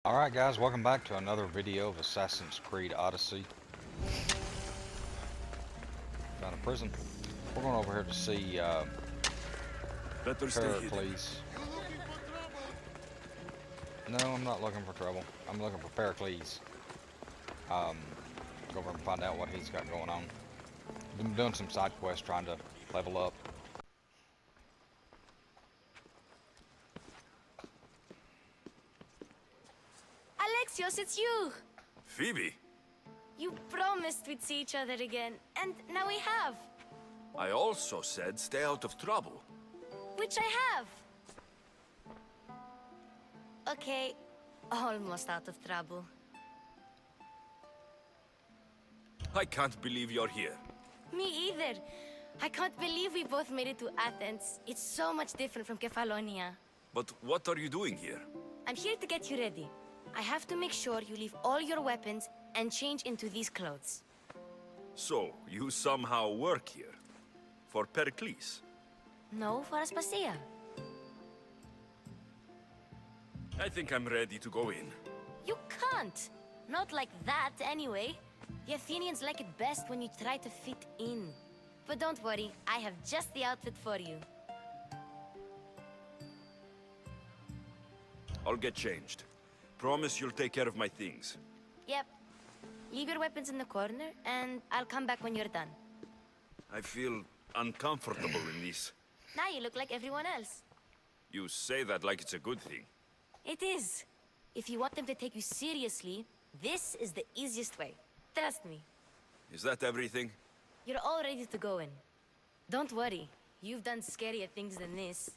Alright guys, welcome back to another video of Assassin's Creed Odyssey. Found a prison. We're going over here to see Perikles. No, I'm not looking for trouble. I'm looking for Perikles. Go over and find out what he's got going on. Been doing some side quests trying to level up. Misthios, it's you! Phoebe? You promised we'd see each other again, and now we have. I also said stay out of trouble. Which I have. Okay, almost out of trouble. I can't believe you're here. Me either. I can't believe we both made it to Athens. It's so much different from Kefalonia. But what are you doing here? I'm here to get you ready. I have to make sure you leave all your weapons and change into these clothes. So, you somehow work here? For Perikles? No, for Aspasia. I think I'm ready to go in. You can't! Not like that, anyway. The Athenians like it best when you try to fit in. But don't worry, I have just the outfit for you. I'll get changed. Promise you'll take care of my things. Yep. Leave your weapons in the corner, and I'll come back when you're done. I feel uncomfortable in this. Now you look like everyone else. You say that like it's a good thing. It is. If you want them to take you seriously, this is the easiest way. Trust me. Is that everything? You're all ready to go in. Don't worry. You've done scarier things than this.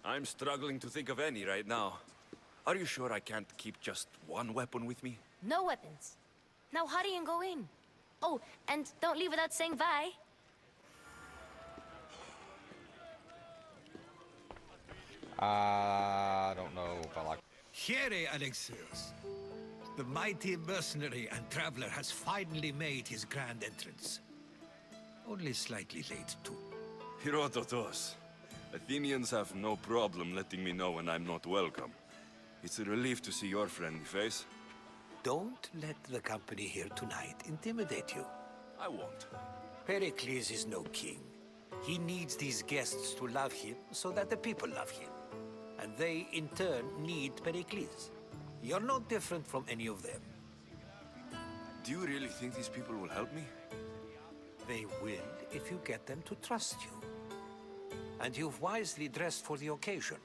I'm struggling to think of any right now. Are you sure I can't keep just one weapon with me? No weapons. Now hurry and go in. Oh, and don't leave without saying bye. I don't know if I like... Here, Alexios. The mighty mercenary and traveler has finally made his grand entrance. Only slightly late, too. Herodotus. Athenians have no problem letting me know when I'm not welcome. It's a relief to see your friendly face. Don't let the company here tonight intimidate you. I won't. Pericles is no king. He needs these guests to love him so that the people love him. And they, in turn, need Pericles. You're no different from any of them. Do you really think these people will help me? They will if you get them to trust you. And you've wisely dressed for the occasion.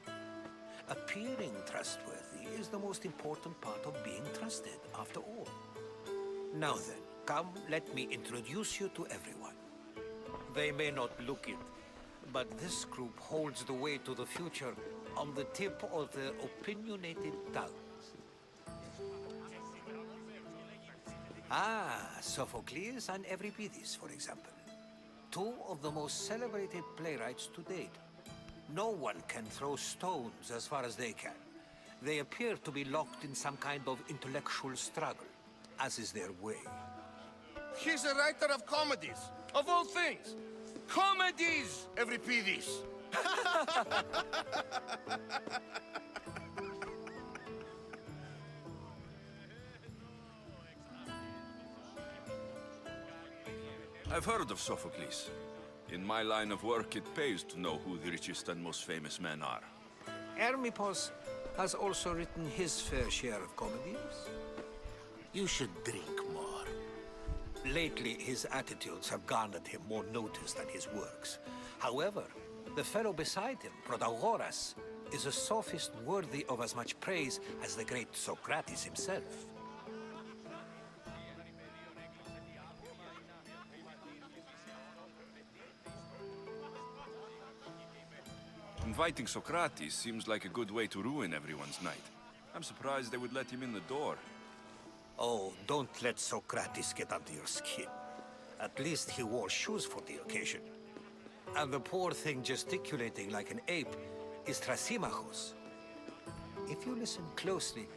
Appearing trustworthy is the most important part of being trusted, after all. Now then, come, let me introduce you to everyone. They may not look it, but this group holds the way to the future on the tip of their opinionated tongues. Sophocles and Euripides, for example. Two of the most celebrated playwrights to date. No one can throw stones as far as they can. They appear to be locked in some kind of intellectual struggle, as is their way. He's a writer of comedies, of all things. Comedies, Euripides. I've heard of Sophocles. In my line of work, it pays to know who the richest and most famous men are. Hermippos has also written his fair share of comedies. You should drink more. Lately, his attitudes have garnered him more notice than his works. However, the fellow beside him, Protagoras, is a sophist worthy of as much praise as the great Socrates himself. Inviting Socrates seems like a good way to ruin everyone's night. I'm surprised they would let him in the door. Oh, don't let Socrates get under your skin. At least he wore shoes for the occasion. And the poor thing gesticulating like an ape is Thrasymachos. If you listen closely,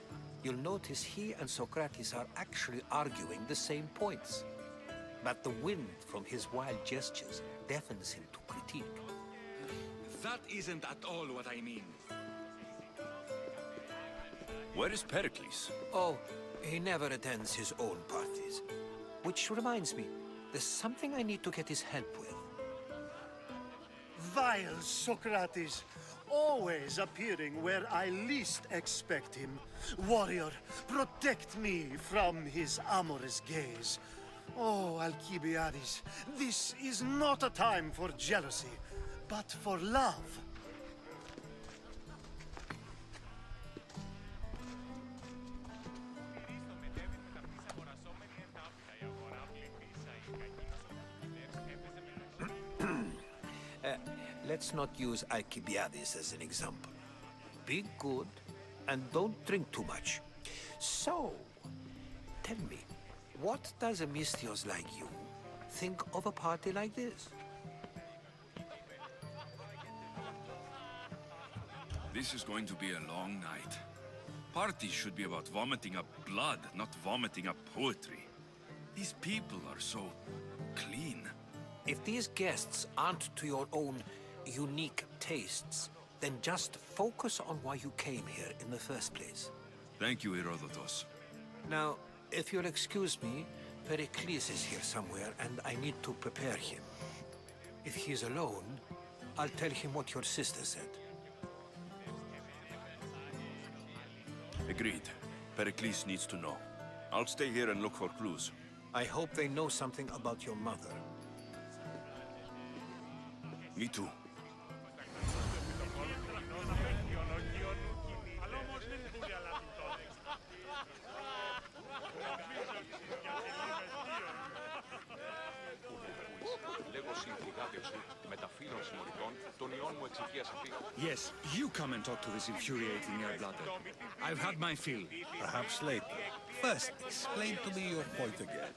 you'll notice he and Socrates are actually arguing the same points. But the wind from his wild gestures deafens him to critique. That isn't at all what I mean. Where is Perikles? Oh, he never attends his own parties. Which reminds me, there's something I need to get his help with. Vile Socrates, always appearing where I least expect him. Warrior, protect me from his amorous gaze. Oh, Alcibiades, this is not a time for jealousy, but for love. Let's not use Alcibiades as an example. Be good, and don't drink too much. So, tell me, what does a misthios like you think of a party like this? This is going to be a long night. Parties should be about vomiting up blood, not vomiting up poetry. These people are so clean. If these guests aren't to your own unique tastes, then just focus on why you came here in the first place. Thank you, Herodotus. Now, if you'll excuse me, Perikles is here somewhere, and I need to prepare him. If he's alone, I'll tell him what your sister said. Agreed. Perikles needs to know. I'll stay here and look for clues. I hope they know something about your mother. Me too. Yes, you come and talk to this infuriating air-blooded. I've had my fill. Perhaps later. First, explain to me your point again.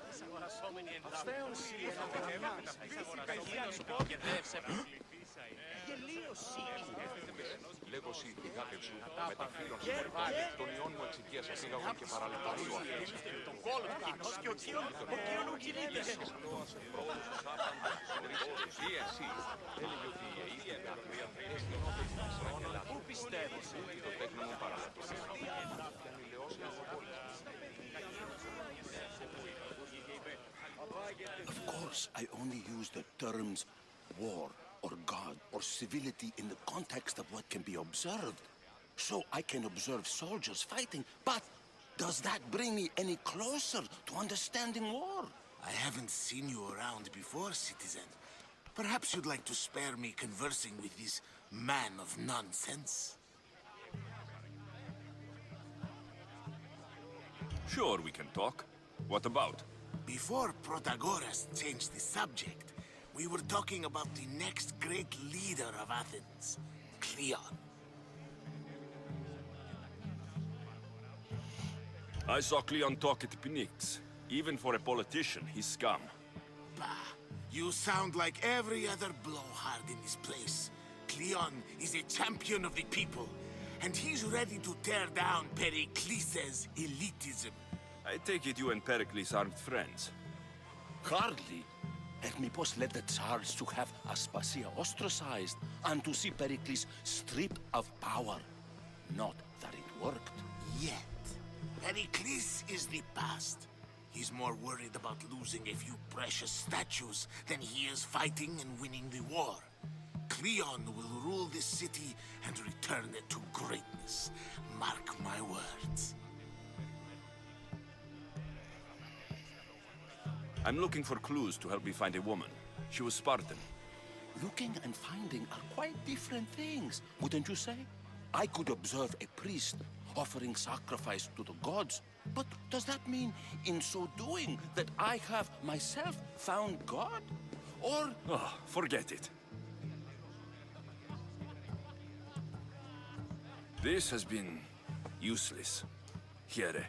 Of course, I only use the terms war or god or civility in the context of what can be observed. So I can observe soldiers fighting, but does that bring me any closer to understanding war? I haven't seen you around before, citizen. Perhaps you'd like to spare me conversing with this man of nonsense? Sure, we can talk. What about? Before Protagoras changed the subject, we were talking about the next great leader of Athens, Cleon. I saw Cleon talk at Perikles. Even for a politician, he's scum. Bah, you sound like every other blowhard in this place. Cleon is a champion of the people, and he's ready to tear down Perikles' elitism. I take it you and Perikles aren't friends. Hardly. Hermippos led the Tsars to have Aspasia ostracized and to see Perikles stripped of power. Not that it worked. Yet, Perikles is the past. He's more worried about losing a few precious statues than he is fighting and winning the war. Cleon will rule this city and return it to greatness. Mark my words. I'm looking for clues to help me find a woman. She was Spartan. Looking and finding are quite different things, wouldn't you say? I could observe a priest offering sacrifice to the gods, but does that mean, in so doing, that I have myself found God? Or... Oh, forget it. This has been useless. Here.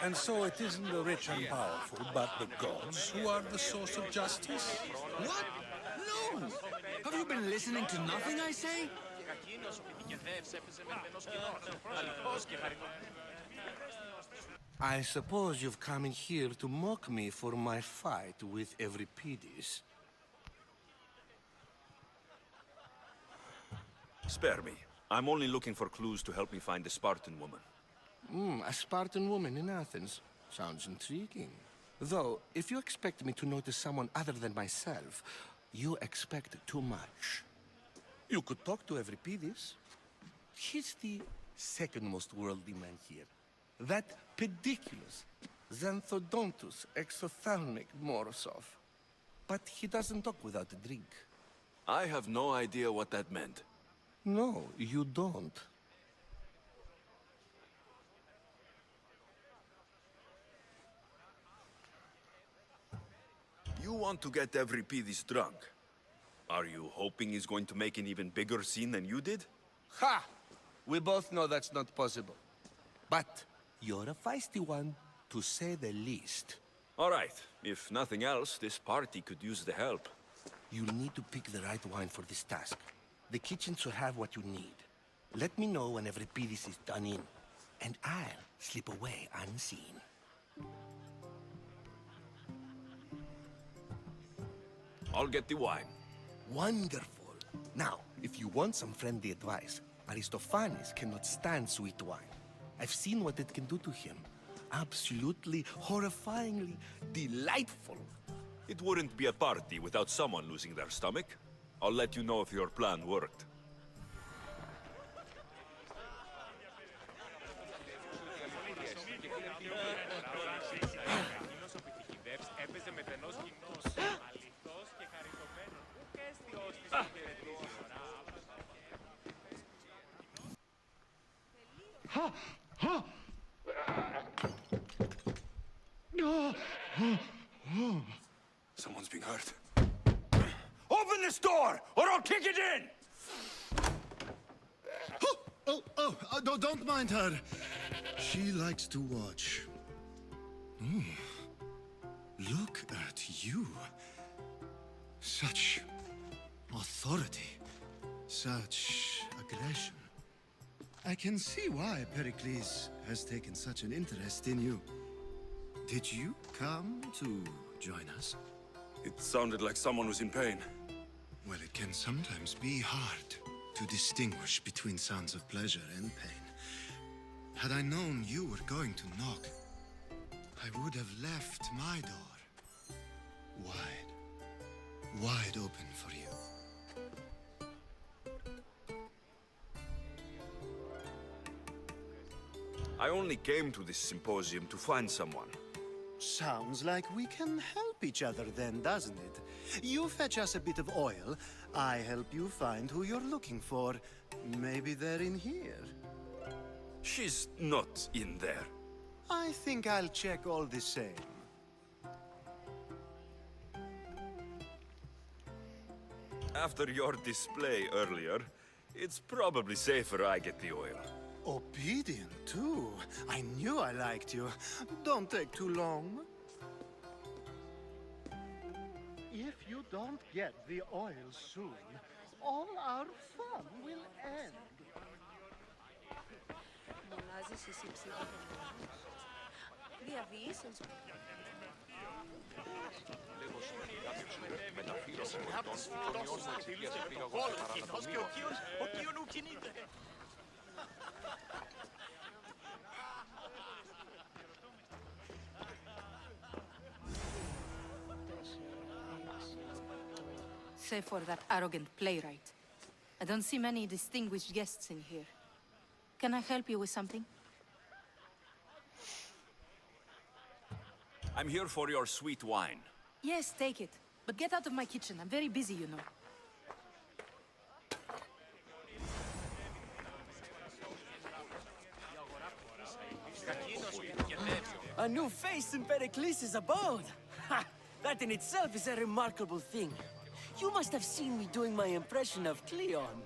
And so it isn't the rich and powerful, but the gods who are the source of justice? What? No! Have you been listening to nothing I say? I suppose you've come in here to mock me for my fight with Euripides. Spare me. I'm only looking for clues to help me find the Spartan woman. A Spartan woman in Athens. Sounds intriguing. Though, if you expect me to notice someone other than myself, you expect too much. You could talk to Euripides. He's the second most worldly man here. That pediculous, xanthodontus, exophthalmic Morosov. But he doesn't talk without a drink. I have no idea what that meant. No, you don't. You want to get Euripides drunk. Are you hoping he's going to make an even bigger scene than you did? Ha! We both know that's not possible. But you're a feisty one, to say the least. All right. If nothing else, this party could use the help. You need to pick the right wine for this task. The kitchen should have what you need. Let me know when Euripides is done in, and I'll slip away unseen. I'll get the wine. Wonderful. Now, if you want some friendly advice, Aristophanes cannot stand sweet wine. I've seen what it can do to him. Absolutely, horrifyingly delightful. It wouldn't be a party without someone losing their stomach. I'll let you know if your plan worked. Someone's being hurt. Open this door, or I'll kick it in! Don't mind her. She likes to watch. Look at you. Such authority. Such aggression. I can see why Perikles has taken such an interest in you. Did you come to join us? It sounded like someone was in pain. Well, it can sometimes be hard to distinguish between sounds of pleasure and pain. Had I known you were going to knock, I would have left my door wide open for you. I only came to this symposium to find someone. Sounds like we can help each other then, doesn't it? You fetch us a bit of oil, I help you find who you're looking for. Maybe they're in here. She's not in there. I think I'll check all the same. After your display earlier, it's probably safer I get the oil. Obedient, too. I knew I liked you. Don't take too long. If you don't get the oil soon, all our fun will end. Save for that arrogant playwright. I don't see many distinguished guests in here. Can I help you with something? I'm here for your sweet wine. Yes, take it. But get out of my kitchen. I'm very busy, you know. A new face in Perikles' abode! Ha! That in itself is a remarkable thing. You must have seen me doing my impression of Cleon.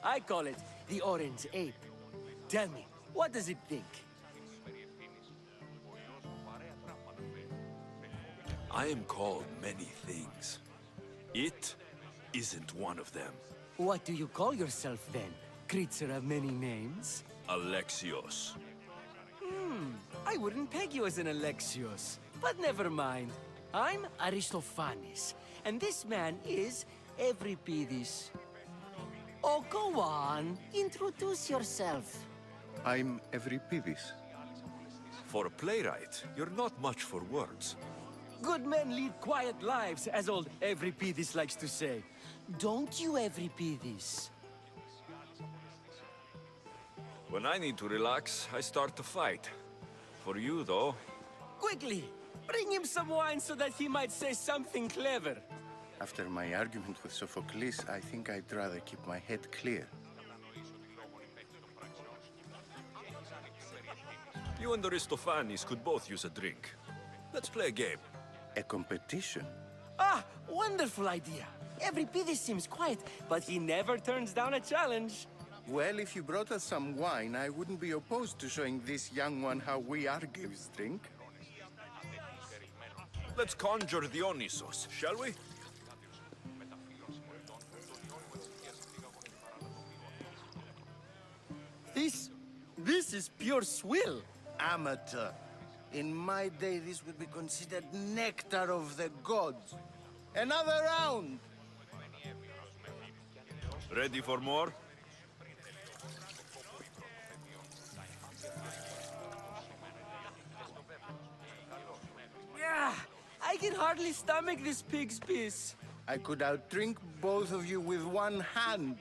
I call it the Orange Ape. Tell me, what does it think? I am called many things. It isn't one of them. What do you call yourself then? Creature of many names? Alexios. I I wouldn't peg you as an Alexios. But never mind. I'm Aristophanes, and this man is Euripides. Oh, go on. Introduce yourself. I'm Euripides. For a playwright, you're not much for words. Good men lead quiet lives, as old Euripides likes to say. Don't you, Euripides? When I need to relax, I start to fight. For you, though... Quickly! Bring him some wine so that he might say something clever. After my argument with Sophocles, I think I'd rather keep my head clear. You and Aristophanes could both use a drink. Let's play a game. A competition? Ah, wonderful idea. Euripides seems quiet, but he never turns down a challenge. Well, if you brought us some wine, I wouldn't be opposed to showing this young one how we Argives drink. Let's conjure Dionysos, shall we? This is pure swill. Amateur. In my day, this would be considered nectar of the gods. Another round! Ready for more? Yeah, I can hardly stomach this pig's piss. I could outdrink both of you with one hand.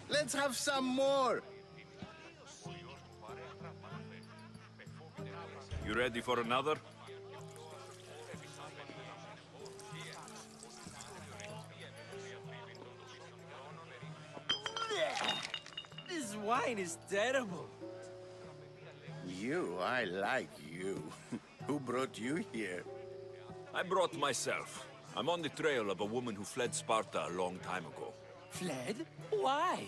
Let's have some more! You ready for another? This wine is terrible. I like you. Who brought you here? I brought myself. I'm on the trail of a woman who fled Sparta a long time ago. Fled? Why?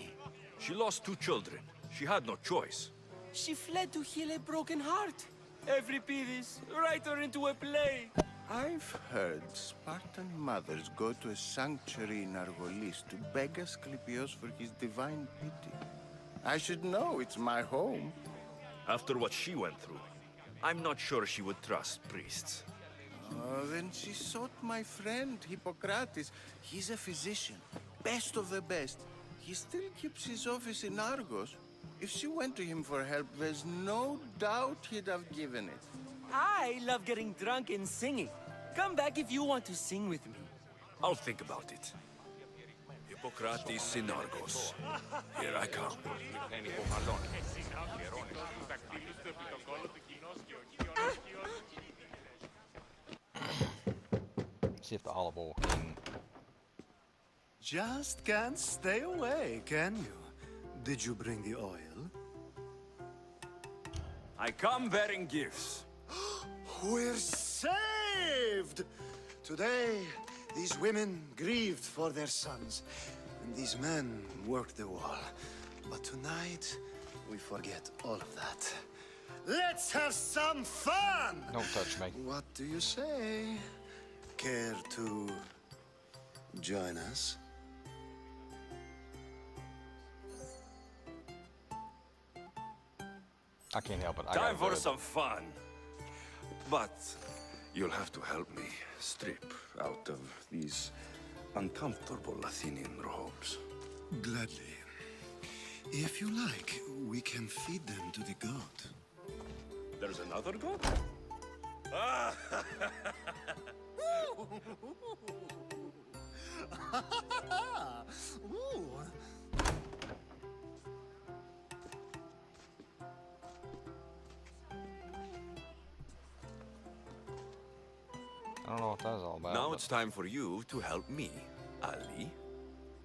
She lost 2 children. She had no choice. She fled to heal a broken heart. Euripides, write her into a play. I've heard Spartan mothers go to a sanctuary in Argolis to beg Asclepios for his divine pity. I should know, it's my home. After what she went through, I'm not sure she would trust priests. Oh, then she sought my friend, Hippocrates. He's a physician, best of the best. He still keeps his office in Argos. If she went to him for help, there's no doubt he'd have given it. I love getting drunk and singing. Come back if you want to sing with me. I'll think about it. Hippocrates in Argos. Here I come. See if the olive oil can... Just can't stay away, can you? Did you bring the oil? I come bearing gifts. We're saved! Today, these women grieved for their sons, and these men worked the wall. But tonight, we forget all of that. Let's have some fun! Don't touch me. What do you say? Care to join us? I can't help it. Time for some fun. But you'll have to help me strip out of these uncomfortable Athenian robes. Gladly. If you like, we can feed them to the god. There's another god? Ooh. I don't know what that's all about. Now it's time for you to help me, Ali.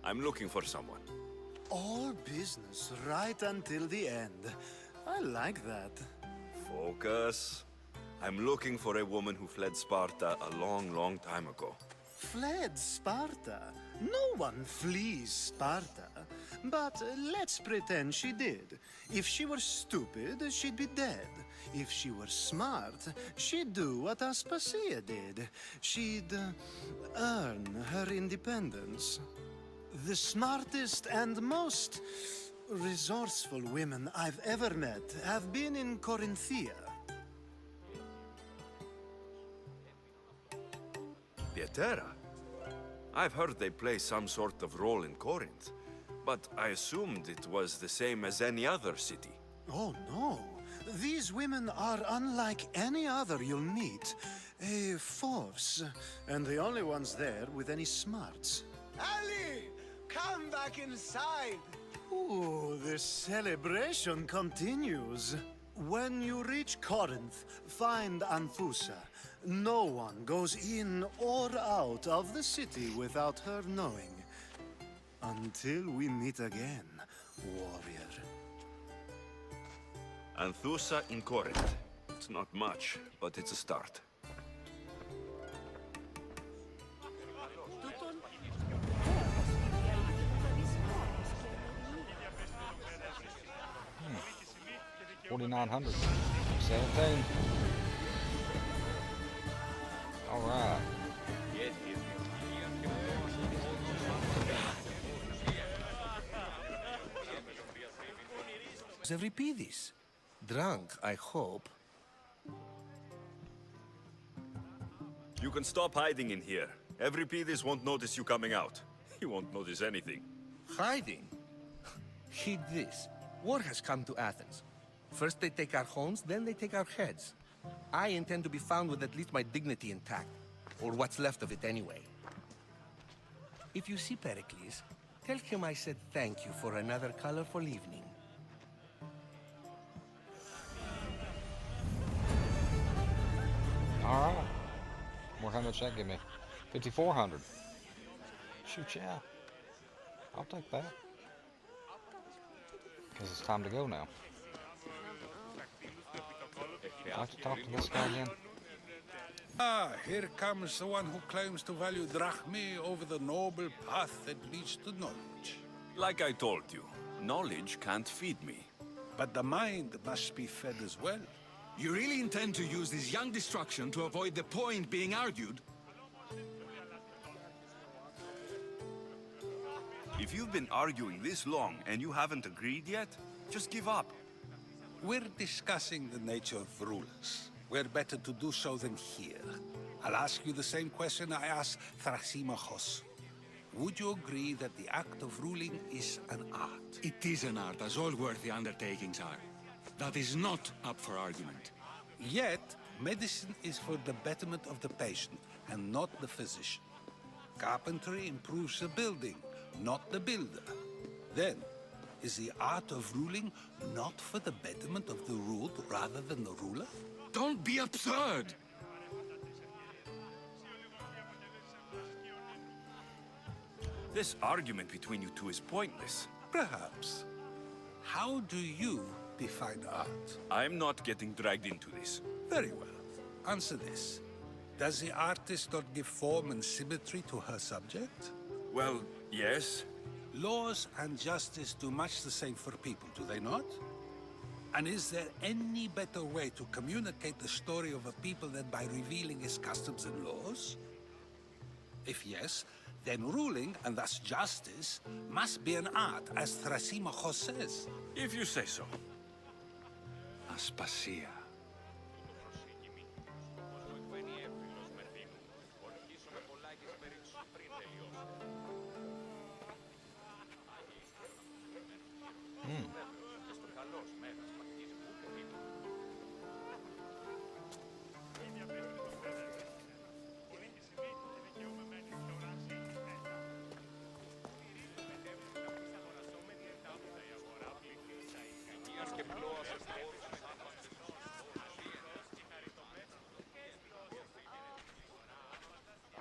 I'm looking for someone. All business right until the end. I like that. Focus. I'm looking for a woman who fled Sparta a long, long time ago. Fled Sparta? No one flees Sparta. But let's pretend she did. If she were stupid, she'd be dead. If she were smart, she'd do what Aspasia did. She'd earn her independence. The smartest and most resourceful women I've ever met have been in Corinthia. Theatera? I've heard they play some sort of role in Corinth, but I assumed it was the same as any other city. Oh, no. These women are unlike any other you'll meet. A force, and the only ones there with any smarts. Ali! Come back inside! Ooh, the celebration continues. When you reach Corinth, find Anthusa. No one goes in or out of the city without her knowing. Until we meet again, warrior. Anthusa in Corinth. It's not much, but it's a start. 4,900. 17. All right. Euripides. Drunk, I hope. You can stop hiding in here. Euripides won't notice you coming out. He won't notice anything. Hiding? Heed this. War has come to Athens. First they take our homes, then they take our heads. I intend to be found with at least my dignity intact. Or what's left of it anyway. If you see Perikles, tell him I said thank you for another colorful evening. All right. How much that give me? 5,400. Shoot, yeah. I'll take that. Because it's time to go now. I'd like to talk to this guy again. Ah, here comes the one who claims to value drachmae over the noble path that leads to knowledge. Like I told you, knowledge can't feed me. But the mind must be fed as well. You really intend to use this young destruction to avoid the point being argued? If you've been arguing this long and you haven't agreed yet, just give up. We're discussing the nature of rulers. We're better to do so than here. I'll ask you the same question I asked Thrasymachos. Would you agree that the act of ruling is an art? It is an art, as all worthy undertakings are. That is not up for argument. Yet, medicine is for the betterment of the patient, and not the physician. Carpentry improves the building, not the builder. Then, is the art of ruling not for the betterment of the ruled rather than the ruler? Don't be absurd! This argument between you two is pointless. Perhaps. How do you define art? I'm not getting dragged into this. Very well. Answer this. Does the artist not give form and symmetry to her subject? Well, yes. Laws and justice do much the same for people, do they not? And is there any better way to communicate the story of a people than by revealing its customs and laws? If yes, then ruling, and thus justice, must be an art, as Thrasymachos says. If you say so. Aspasia.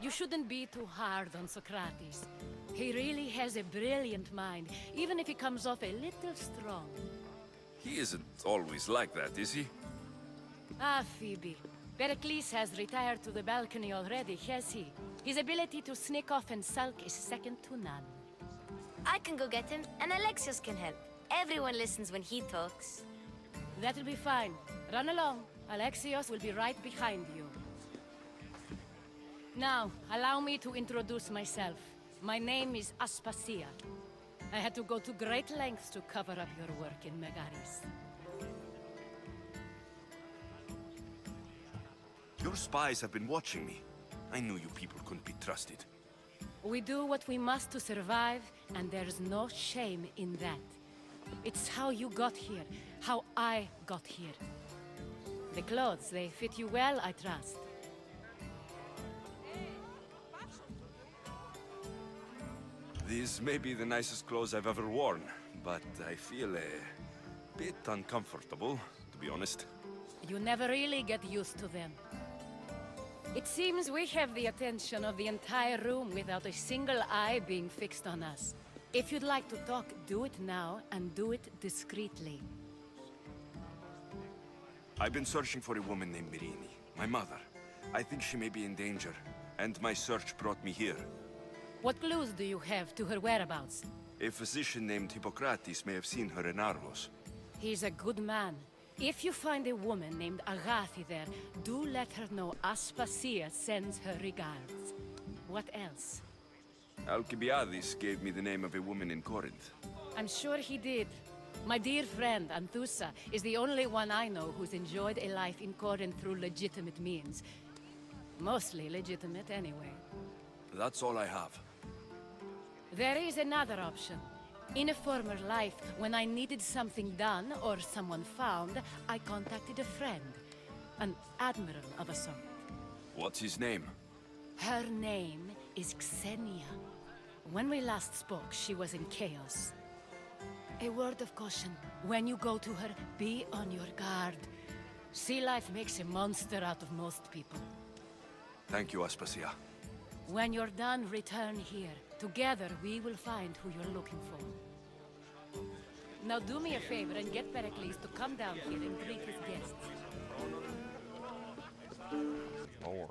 You shouldn't be too hard on Socrates. He really has a brilliant mind, even if he comes off a little strong. He isn't always like that, is he? Ah, Phoebe. Perikles has retired to the balcony already, has he? His ability to sneak off and sulk is second to none. I can go get him, and Alexios can help. Everyone listens when he talks. That'll be fine. Run along. Alexios will be right behind you. Now, allow me to introduce myself. My name is Aspasia. I had to go to great lengths to cover up your work in Megaris. Your spies have been watching me. I knew you people couldn't be trusted. We do what we must to survive, and there's no shame in that. It's how you got here, how I got here. The clothes, they fit you well, I trust. These may be the nicest clothes I've ever worn, but I feel a bit uncomfortable, to be honest. You never really get used to them. It seems we have the attention of the entire room without a single eye being fixed on us. If you'd like to talk, do it now, and do it discreetly. I've been searching for a woman named Mirini, my mother. I think she may be in danger, and my search brought me here. What clues do you have to her whereabouts? A physician named Hippocrates may have seen her in Argos. He's a good man. If you find a woman named Agathi there, do let her know Aspasia sends her regards. What else? Alcibiades gave me the name of a woman in Corinth. I'm sure he did. My dear friend, Anthusa, is the only one I know who's enjoyed a life in Corinth through legitimate means. Mostly legitimate, anyway. That's all I have. There is another option. In a former life, when I needed something done or someone found, I contacted a friend. An admiral of a sort. What's his name? Her name is Xenia. When we last spoke, she was in chaos. A word of caution. When you go to her, be on your guard. Sea life makes a monster out of most people. Thank you, Aspasia. When you're done, return here. Together, we will find who you're looking for. Now do me a favor and get Perikles to come down here and greet his guests. Lord.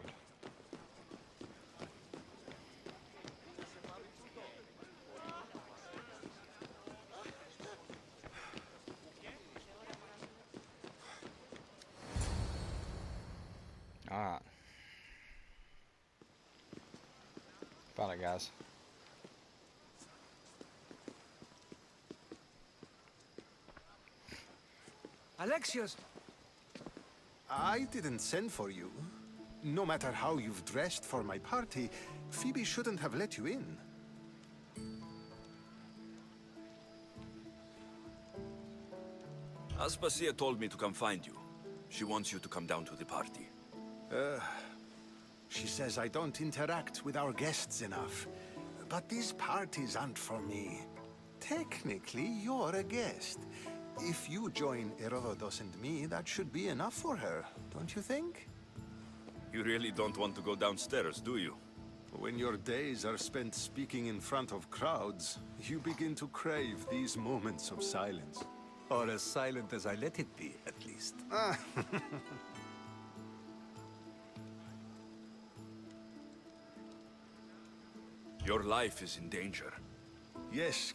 Alright. Found it, guys. Alexios! I didn't send for you. No matter how you've dressed for my party, Phoebe shouldn't have let you in. Aspasia told me to come find you. She wants you to come down to the party. She says I don't interact with our guests enough. But these parties aren't for me. Technically, you're a guest. If you join Herodotus and me, that should be enough for her, don't you think? You really don't want to go downstairs, do you? When your days are spent speaking in front of crowds, you begin to crave these moments of silence. Or as silent as I let it be, at least. Your life is in danger. Yes,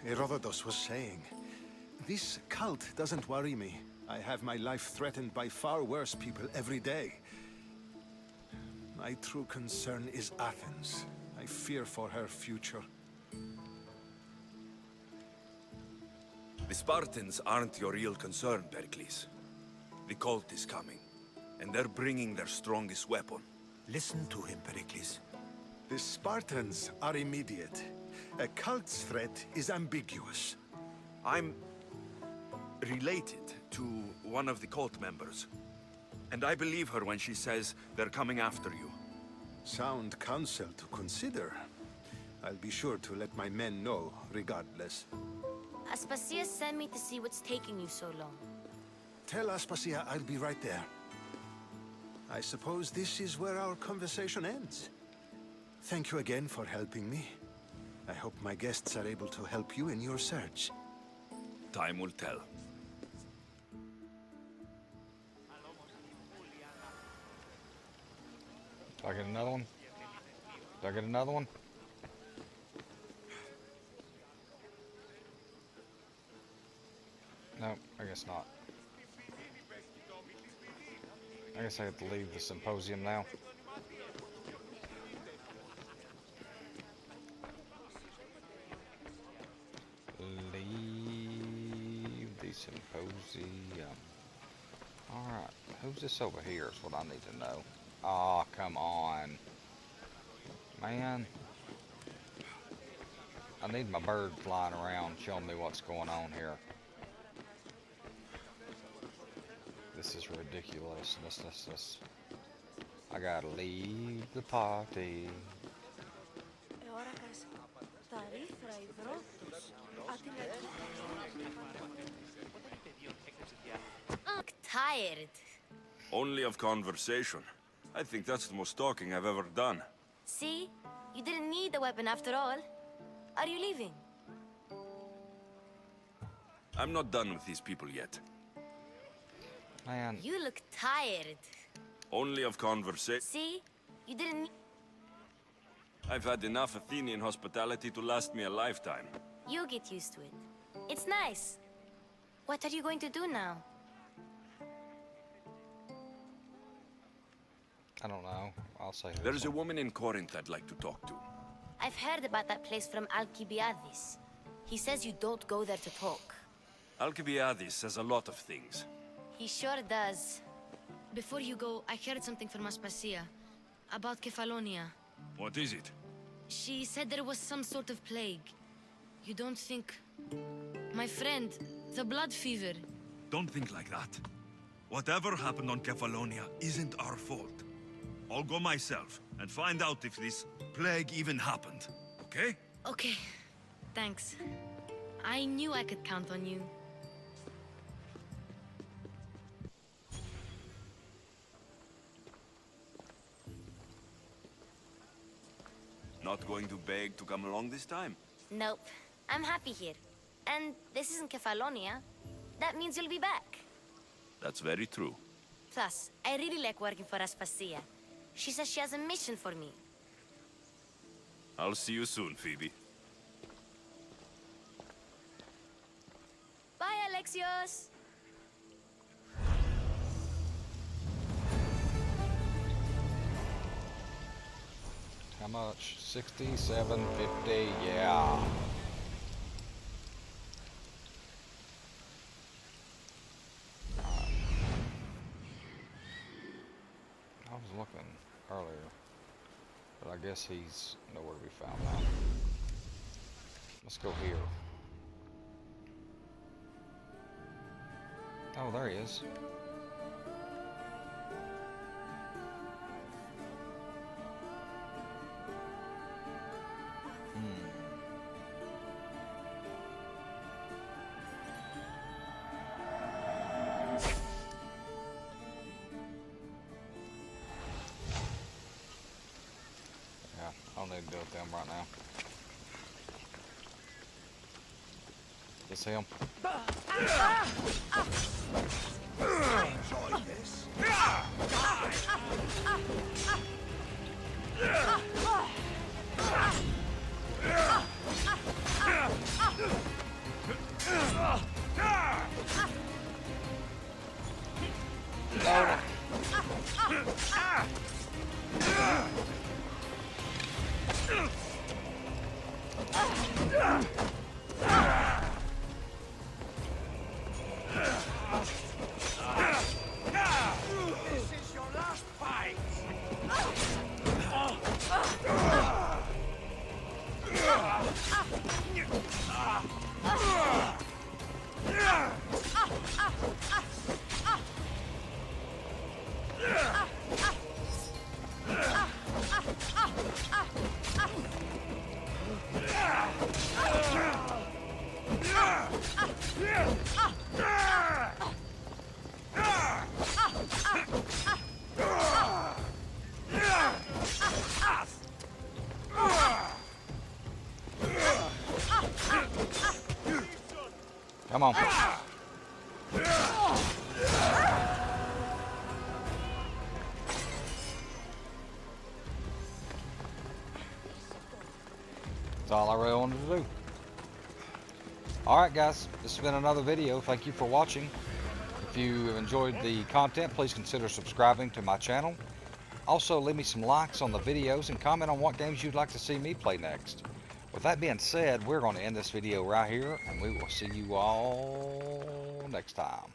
Herodotus was saying. This cult doesn't worry me. I have my life threatened by far worse people every day. My true concern is Athens. I fear for her future. The Spartans aren't your real concern, Perikles. The cult is coming, and they're bringing their strongest weapon. Listen to him, Perikles. The Spartans are immediate. A cult's threat is ambiguous. I'm related to one of the cult members. And I believe her when she says they're coming after you. Sound counsel to consider. I'll be sure to let my men know, regardless. Aspasia sent me to see what's taking you so long. Tell Aspasia I'll be right there. I suppose this is where our conversation ends. Thank you again for helping me. I hope my guests are able to help you in your search. Time will tell. Do I get another one? Do I get another one? No, I guess not. I guess I have to leave the symposium now. Leave the symposium. Alright, who's this over here is what I need to know. Aw, come on. Man. I need my bird flying around showing me what's going on here. This is ridiculous. This. I gotta leave the party. I'm tired. Only of conversation. I think that's the most talking I've ever done. See? You didn't need the weapon after all. Are you leaving? I'm not done with these people yet. Man. You look tired. Only of conversation. See? You didn't... I've had enough Athenian hospitality to last me a lifetime. You get used to it. It's nice. What are you going to do now? I don't know. I'll say this. There's a woman in Corinth I'd like to talk to. I've heard about that place from Alcibiades. He says you don't go there to talk. Alcibiades says a lot of things. He sure does. Before you go, I heard something from Aspasia about Kefalonia. What is it? She said there was some sort of plague. You don't think... My friend, the blood fever. Don't think like that. Whatever happened on Kefalonia isn't our fault. I'll go myself and find out if this plague even happened, okay? Okay, thanks. I knew I could count on you. Not going to beg to come along this time? Nope, I'm happy here. And this isn't Kefalonia. That means you'll be back. That's very true. Plus, I really like working for Aspasia. She says she has a mission for me. I'll see you soon, Phoebe. Bye, Alexios! How much? 67.50, yeah. I was looking earlier, but I guess he's nowhere to be found now. Let's go here. Oh, there he is. I don't need to deal with them right now. Just him. Enjoy this. This is your last fight. Come on. That's all I really wanted to do. Alright guys, this has been another video. Thank you for watching. If you have enjoyed the content, please consider subscribing to my channel. Also, leave me some likes on the videos and comment on what games you'd like to see me play next. With that being said, we're going to end this video right here, and we will see you all next time.